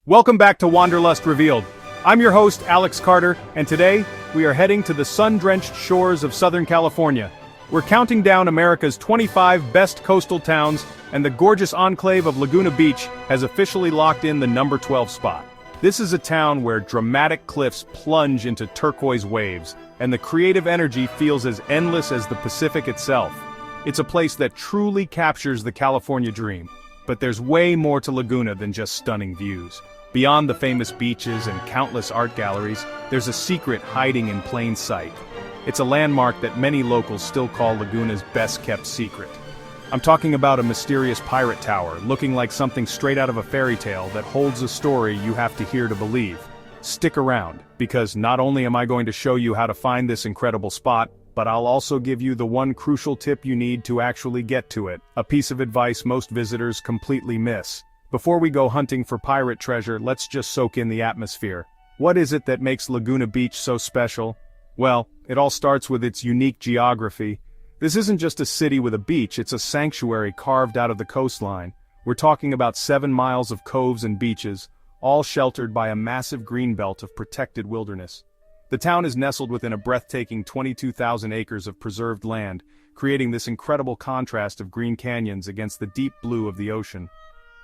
Welcome back to Wanderlust Revealed. I'm your host, Alex Carter, and today, we are heading to the sun-drenched shores of Southern California. We're counting down America's 25 best coastal towns, and the gorgeous enclave of Laguna Beach has officially locked in the number 12 spot. This is a town where dramatic cliffs plunge into turquoise waves, and the creative energy feels as endless as the Pacific itself. It's a place that truly captures the California dream. But there's way more to Laguna than just stunning views. Beyond the famous beaches and countless art galleries, there's a secret hiding in plain sight. It's a landmark that many locals still call Laguna's best-kept secret. I'm talking about a mysterious pirate tower, looking like something straight out of a fairy tale that holds a story you have to hear to believe. Stick around, because not only am I going to show you how to find this incredible spot, but I'll also give you the one crucial tip you need to actually get to it, a piece of advice most visitors completely miss. Before we go hunting for pirate treasure, let's just soak in the atmosphere. What is it that makes Laguna Beach so special? Well, it all starts with its unique geography. This isn't just a city with a beach, it's a sanctuary carved out of the coastline. We're talking about 7 miles of coves and beaches, all sheltered by a massive green belt of protected wilderness. The town is nestled within a breathtaking 22,000 acres of preserved land, creating this incredible contrast of green canyons against the deep blue of the ocean.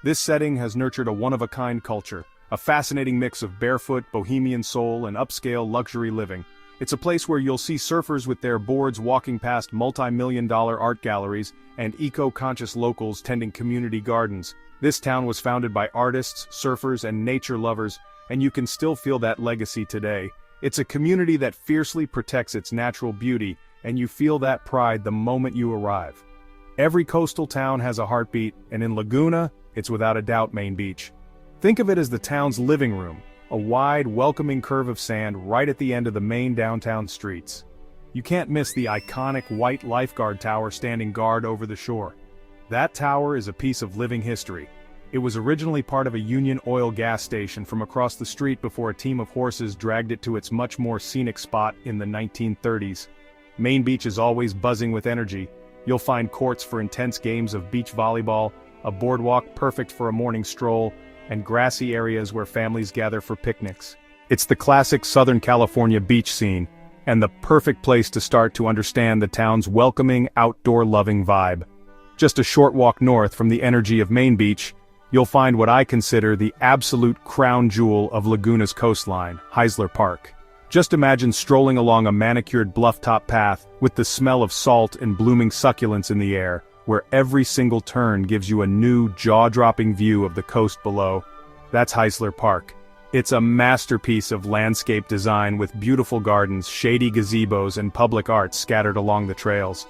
This setting has nurtured a one-of-a-kind culture, a fascinating mix of barefoot, bohemian soul, and upscale luxury living. It's a place where you'll see surfers with their boards walking past multi-million-dollar art galleries and eco-conscious locals tending community gardens. This town was founded by artists, surfers, and nature lovers, and you can still feel that legacy today. It's a community that fiercely protects its natural beauty, and you feel that pride the moment you arrive. Every coastal town has a heartbeat, and in Laguna, it's without a doubt Main Beach. Think of it as the town's living room, a wide, welcoming curve of sand right at the end of the main downtown streets. You can't miss the iconic white lifeguard tower standing guard over the shore. That tower is a piece of living history. It was originally part of a Union Oil gas station from across the street before a team of horses dragged it to its much more scenic spot in the 1930s. Main Beach is always buzzing with energy. You'll find courts for intense games of beach volleyball, a boardwalk perfect for a morning stroll, and grassy areas where families gather for picnics. It's the classic Southern California beach scene, and the perfect place to start to understand the town's welcoming, outdoor-loving vibe. Just a short walk north from the energy of Main Beach, you'll find what I consider the absolute crown jewel of Laguna's coastline, Heisler Park. Just imagine strolling along a manicured bluff-top path with the smell of salt and blooming succulents in the air, where every single turn gives you a new, jaw-dropping view of the coast below. That's Heisler Park. It's a masterpiece of landscape design with beautiful gardens, shady gazebos, and public art scattered along the trails.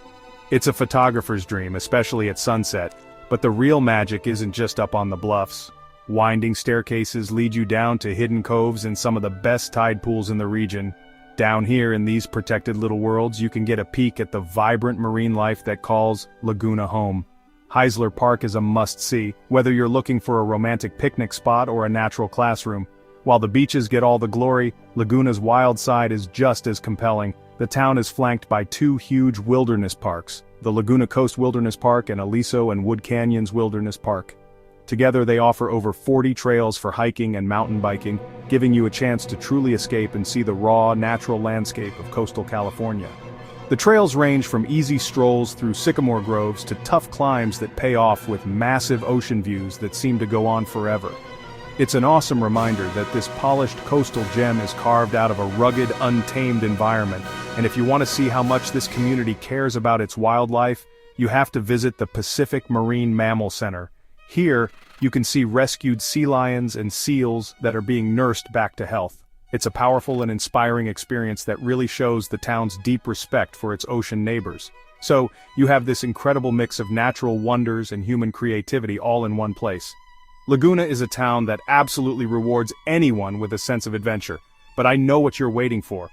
It's a photographer's dream, especially at sunset. But the real magic isn't just up on the bluffs. Winding staircases lead you down to hidden coves in some of the best tide pools in the region. Down here in these protected little worlds, you can get a peek at the vibrant marine life that calls Laguna home. Heisler Park is a must-see, whether you're looking for a romantic picnic spot or a natural classroom. While the beaches get all the glory, Laguna's wild side is just as compelling. The town is flanked by 2 huge wilderness parks, the Laguna Coast Wilderness Park and Aliso and Wood Canyons Wilderness Park. Together they offer over 40 trails for hiking and mountain biking, giving you a chance to truly escape and see the raw, natural landscape of coastal California. The trails range from easy strolls through sycamore groves to tough climbs that pay off with massive ocean views that seem to go on forever. It's an awesome reminder that this polished coastal gem is carved out of a rugged, untamed environment, and if you want to see how much this community cares about its wildlife, you have to visit the Pacific Marine Mammal Center. Here, you can see rescued sea lions and seals that are being nursed back to health. It's a powerful and inspiring experience that really shows the town's deep respect for its ocean neighbors. So, you have this incredible mix of natural wonders and human creativity all in one place. Laguna is a town that absolutely rewards anyone with a sense of adventure, but I know what you're waiting for.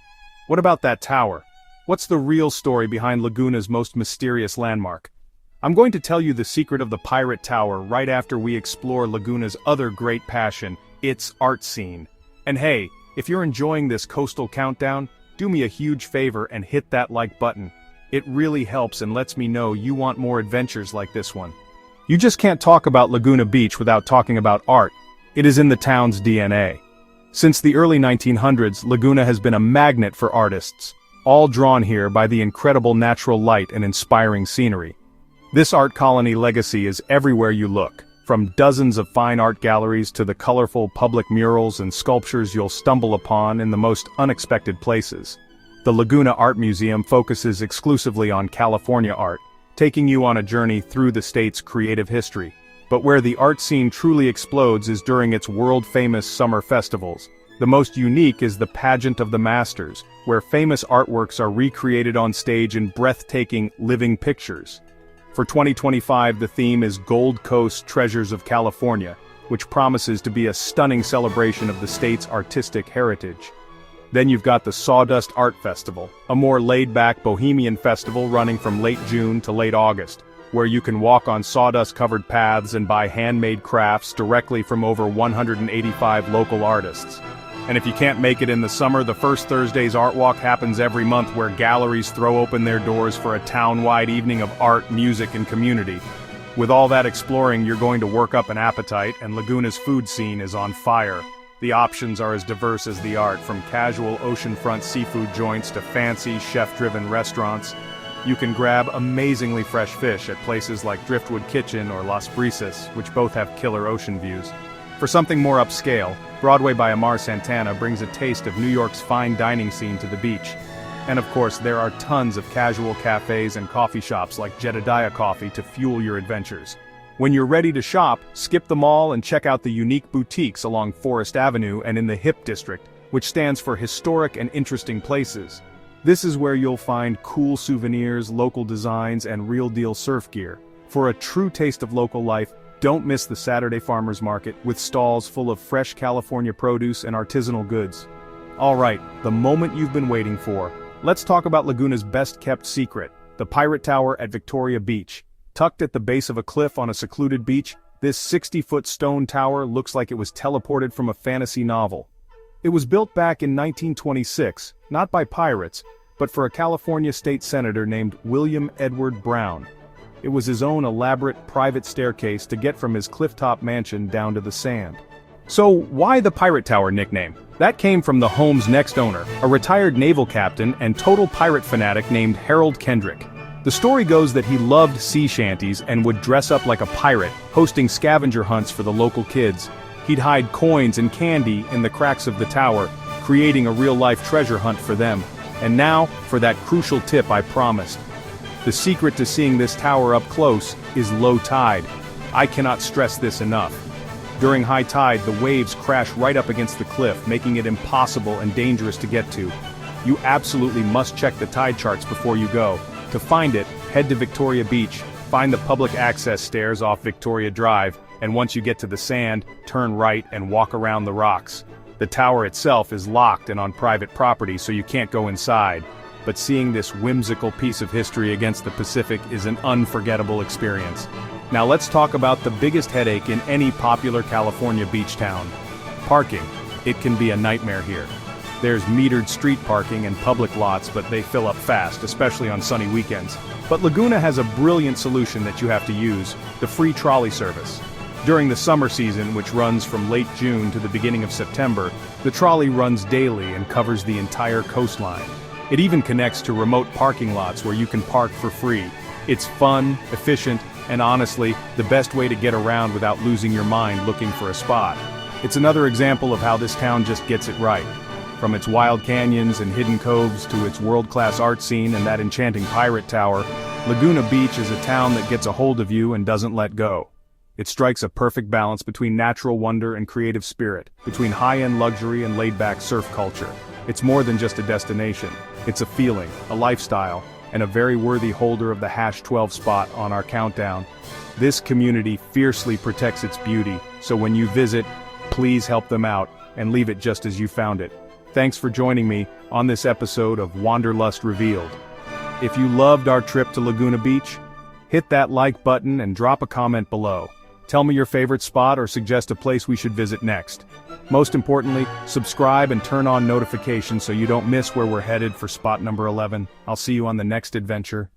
What about that tower? What's the real story behind Laguna's most mysterious landmark? I'm going to tell you the secret of the Pirate Tower right after we explore Laguna's other great passion, its art scene. And hey, if you're enjoying this coastal countdown, do me a huge favor and hit that like button. It really helps and lets me know you want more adventures like this one. You just can't talk about Laguna Beach without talking about art. It is in the town's DNA. Since the early 1900s, Laguna has been a magnet for artists, all drawn here by the incredible natural light and inspiring scenery. This art colony legacy is everywhere you look, from dozens of fine art galleries to the colorful public murals and sculptures you'll stumble upon in the most unexpected places. The Laguna Art Museum focuses exclusively on California art, taking you on a journey through the state's creative history. But where the art scene truly explodes is during its world-famous summer festivals. The most unique is the Pageant of the Masters, where famous artworks are recreated on stage in breathtaking, living pictures. For 2025, the theme is Gold Coast Treasures of California, which promises to be a stunning celebration of the state's artistic heritage. Then you've got the Sawdust Art Festival, a more laid-back bohemian festival running from late June to late August, where you can walk on sawdust-covered paths and buy handmade crafts directly from over 185 local artists. And if you can't make it in the summer, the First Thursday's Art Walk happens every month, where galleries throw open their doors for a town-wide evening of art, music, and community. With all that exploring, you're going to work up an appetite, and Laguna's food scene is on fire. The options are as diverse as the art, from casual oceanfront seafood joints to fancy, chef-driven restaurants. You can grab amazingly fresh fish at places like Driftwood Kitchen or Las Brisas, which both have killer ocean views. For something more upscale, Broadway by Amar Santana brings a taste of New York's fine dining scene to the beach. And of course, there are tons of casual cafes and coffee shops like Jedediah Coffee to fuel your adventures. When you're ready to shop, skip the mall and check out the unique boutiques along Forest Avenue and in the Hip District, which stands for historic and interesting places. This is where you'll find cool souvenirs, local designs, and real-deal surf gear. For a true taste of local life, don't miss the Saturday Farmers Market, with stalls full of fresh California produce and artisanal goods. Alright, the moment you've been waiting for. Let's talk about Laguna's best-kept secret, the Pirate Tower at Victoria Beach. Tucked at the base of a cliff on a secluded beach, this 60-foot stone tower looks like it was teleported from a fantasy novel. It was built back in 1926, not by pirates, but for a California state senator named William Edward Brown. It was his own elaborate private staircase to get from his clifftop mansion down to the sand. So why the Pirate Tower nickname? That came from the home's next owner, a retired naval captain and total pirate fanatic named Harold Kendrick. The story goes that he loved sea shanties and would dress up like a pirate, hosting scavenger hunts for the local kids. He'd hide coins and candy in the cracks of the tower, creating a real-life treasure hunt for them. And now, for that crucial tip I promised. The secret to seeing this tower up close is low tide. I cannot stress this enough. During high tide, the waves crash right up against the cliff, making it impossible and dangerous to get to. You absolutely must check the tide charts before you go. To find it, head to Victoria Beach, find the public access stairs off Victoria Drive, and once you get to the sand, turn right and walk around the rocks. The tower itself is locked and on private property, so you can't go inside. But seeing this whimsical piece of history against the Pacific is an unforgettable experience. Now let's talk about the biggest headache in any popular California beach town. Parking. It can be a nightmare here. There's metered street parking and public lots, but they fill up fast, especially on sunny weekends. But Laguna has a brilliant solution that you have to use, the free trolley service. During the summer season, which runs from late June to the beginning of September, the trolley runs daily and covers the entire coastline. It even connects to remote parking lots where you can park for free. It's fun, efficient, and honestly, the best way to get around without losing your mind looking for a spot. It's another example of how this town just gets it right. From its wild canyons and hidden coves to its world-class art scene and that enchanting pirate tower, Laguna Beach is a town that gets a hold of you and doesn't let go. It strikes a perfect balance between natural wonder and creative spirit, between high-end luxury and laid-back surf culture. It's more than just a destination. It's a feeling, a lifestyle, and a very worthy holder of the #12 spot on our countdown. This community fiercely protects its beauty, so when you visit, please help them out and leave it just as you found it. Thanks for joining me on this episode of Wanderlust Revealed. If you loved our trip to Laguna Beach, hit that like button and drop a comment below. Tell me your favorite spot or suggest a place we should visit next. Most importantly, subscribe and turn on notifications so you don't miss where we're headed for spot number 11. I'll see you on the next adventure.